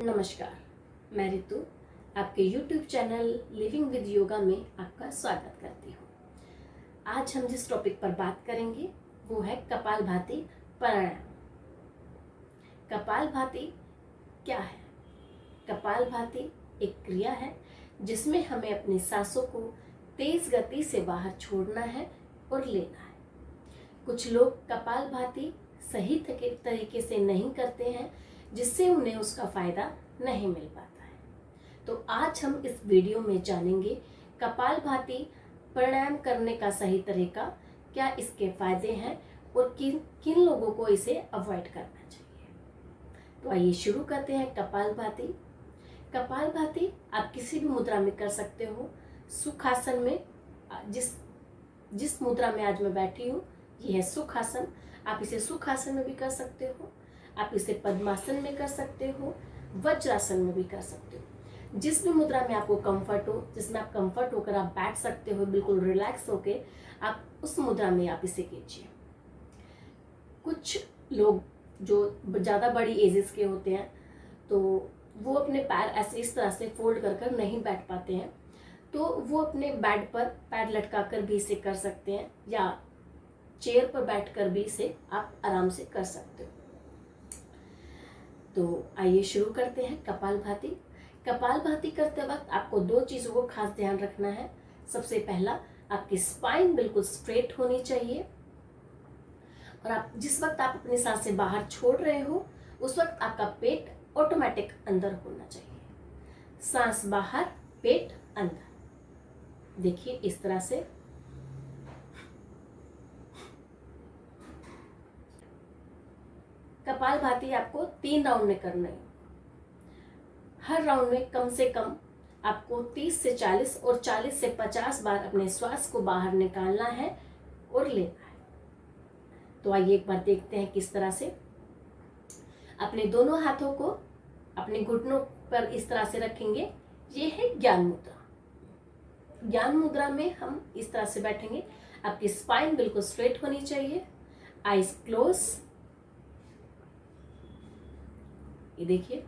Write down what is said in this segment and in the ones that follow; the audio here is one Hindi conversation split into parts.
नमस्कार, मैं रितु आपके YouTube channel living with yoga में आपका स्वागत करती हूँ। आज हम जिस टॉपिक पर बात करेंगे वो है कपालभाति प्राणायाम। कपालभाति क्या है? कपालभाति एक क्रिया है जिसमें हमें अपनी सांसों को तेज गति से बाहर छोड़ना है और लेना है। कुछ लोग कपालभाति सही तरीके से नहीं करते हैं, जिससे उन्हें उसका फायदा नहीं मिल पाता है। तो आज हम इस वीडियो में जानेंगे कपालभाति प्राणायाम करने का सही तरीका, क्या इसके फायदे हैं और किन किन लोगों को इसे अवॉइड करना चाहिए। तो आइए शुरू करते हैं। कपालभाति आप किसी भी मुद्रा में कर सकते हो। सुखासन में जिस मुद्रा में आज मैं बैठी हूँ ये है सुखासन। आप इसे सुखासन में भी कर सकते हो, आप इसे पद्मासन में कर सकते हो, वज्रासन में भी कर सकते हो। जिस भी मुद्रा में आपको कंफर्ट हो, जिसमें आप कंफर्ट होकर आप बैठ सकते हो बिल्कुल रिलैक्स होके, आप उस मुद्रा में आप इसे कीजिए। कुछ लोग जो ज़्यादा बड़ी एजेस के होते हैं तो वो अपने पैर ऐसे इस तरह से फोल्ड कर नहीं बैठ पाते हैं, तो वो अपने बेड पर पैर लटका कर भी इसे कर सकते हैं, या चेयर पर बैठकर भी इसे आप आराम से कर सकते हो। तो आइए शुरू करते हैं। कपालभाति करते वक्त आपको दो चीज़ों को खास ध्यान रखना है। सबसे पहला, आपकी स्पाइन बिल्कुल स्ट्रेट होनी चाहिए, और आप जिस वक्त आप अपनी सांसें बाहर छोड़ रहे हो उस वक्त आपका पेट ऑटोमेटिक अंदर होना चाहिए। सांस बाहर, पेट अंदर। देखिए इस तरह से। कपालभाति आपको 3 राउंड में करना है। हर राउंड में कम से कम आपको 30 से 40 और 40 से 50 बार अपने श्वास को बाहर निकालना है और लेना है। तो आइए एक बार देखते हैं किस तरह से। अपने दोनों हाथों को अपने घुटनों पर इस तरह से रखेंगे। ये है ज्ञान मुद्रा। ज्ञान मुद्रा में हम इस तरह से बैठेंगे। आपकी स्पाइन बिल्कुल स्ट्रेट होनी चाहिए, आईज क्लोज। ये देखिए,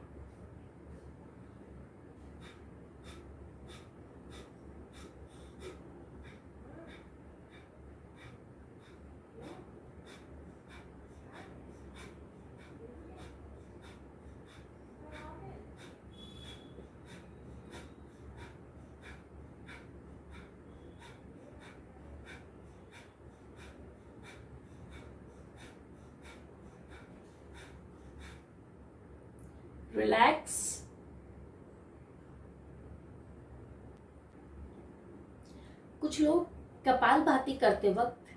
रिलैक्स। कुछ लोग कपालभाति करते वक्त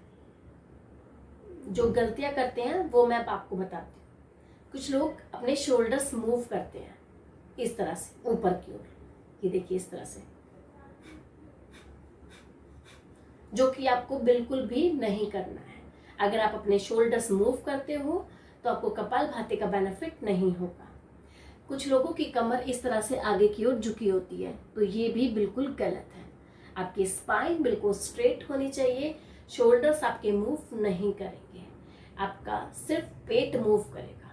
जो गलतियां करते हैं वो मैं आपको बताती हूँ। कुछ लोग अपने शोल्डर्स मूव करते हैं इस तरह से ऊपर की ओर। ये देखिए इस तरह से, जो कि आपको बिल्कुल भी नहीं करना है। अगर आप अपने शोल्डर्स मूव करते हो तो आपको कपालभाति का बेनिफिट नहीं होगा। कुछ लोगों की कमर इस तरह से आगे की ओर झुकी होती है, तो ये भी बिल्कुल गलत है। आपकी स्पाइन बिल्कुल स्ट्रेट होनी चाहिए। शोल्डर्स आपके मूव नहीं करेंगे, आपका सिर्फ पेट मूव करेगा।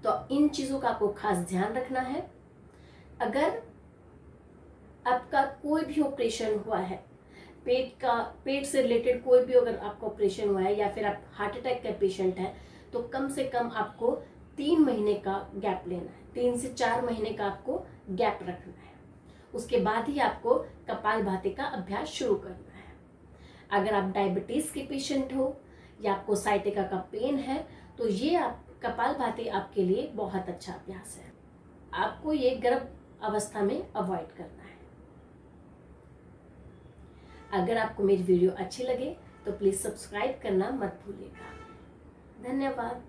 तो इन चीजों का आपको खास ध्यान रखना है। अगर आपका कोई भी ऑपरेशन हुआ है, पेट से रिलेटेड कोई भी अगर आपका ऑपरेशन हुआ है, या फिर आप हार्ट अटैक का पेशेंट है, तो कम से कम आपको 3 महीने का गैप लेना है। 3 से 4 महीने का आपको गैप रखना है। उसके बाद ही आपको कपालभाति का अभ्यास शुरू करना है। अगर आप डायबिटीज के पेशेंट हो या आपको साइटिका का पेन है, तो ये कपालभाति आपके लिए बहुत अच्छा अभ्यास है। आपको ये गर्भ अवस्था में अवॉइड करना है। अगर आपको मेरी वीडियो अच्छी लगे तो प्लीज सब्सक्राइब करना मत भूलिएगा। धन्यवाद।